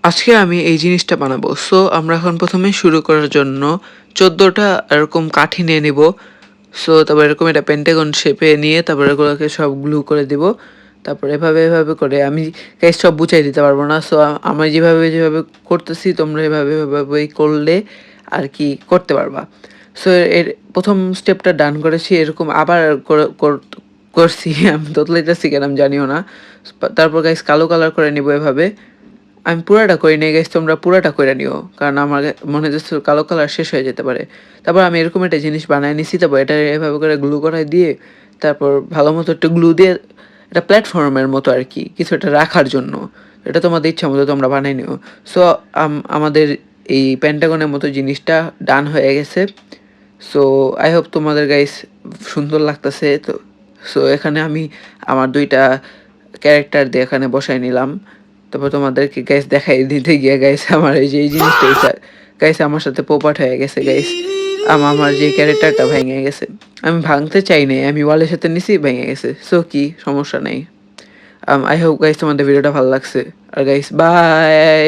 আজকে আমি এই জিনিসটা বানাবো। সো আমরা এখন প্রথমে শুরু করার জন্য 14টা এরকম কাঠি নিয়ে নিব। সো তারপর এরকম এটা পেন্টাগন শেপে নিয়ে তারপর এগুলোকে সব গ্লু করে দিব। তারপর এভাবে করে আমি গাইস সব বুঝাই দিতে পারবো না। সো আমি যেভাবে করতেছি তোমরা এভাবেই করলে আর কি করতে পারবা। সো এর প্রথম স্টেপটা ডান করেছি, এরকম আবার করছি আমি তোতলাইতেছি কেন আমি জানিও না। তারপর গাইস কালো কালার করে নিব এভাবে। আমি পুরাটা করে নিয়ে গেছি, তোমরা পুরাটা করে নিও, কারণ আমার মনে হচ্ছে কালো কালার শেষ হয়ে যেতে পারে। তারপর আমি এরকম একটা জিনিস বানায় নিছি, তারপর এটা এভাবে করে গ্লু করাই দিয়ে তারপর ভালো মতো একটু গ্লু দিয়ে এটা প্ল্যাটফর্মের মতো আর কি কিছু একটা রাখার জন্য, এটা তোমাদের ইচ্ছা মতো তোমরা বানাই নিও। সো আমাদের এই প্যান্টাগনের মতো জিনিসটা ডান হয়ে গেছে। সো আই হোপ তোমাদের গাইস সুন্দর লাগতেছে। তো সো এখানে আমি আমার দুইটা ক্যারেক্টার দিয়ে এখানে বসাই নিলাম। তারপর তোমাদেরকে গাইস দেখাই দিতে গিয়ে গাইস আমার এই যে এই জিনিসটা গাইস আমার সাথে পোপাট হয়ে গেছে গাইস। আমার যে ক্যারেক্টারটা ভেঙে গেছে, আমি ভাঙতে চাই নাই, আমি ওয়ালের সাথে নিছি ভেঙে গেছে। সো কি সমস্যা নেই। আই হোপ গাইস তোমাদের ভিডিওটা ভালো লাগছে। আর গাইস বাই।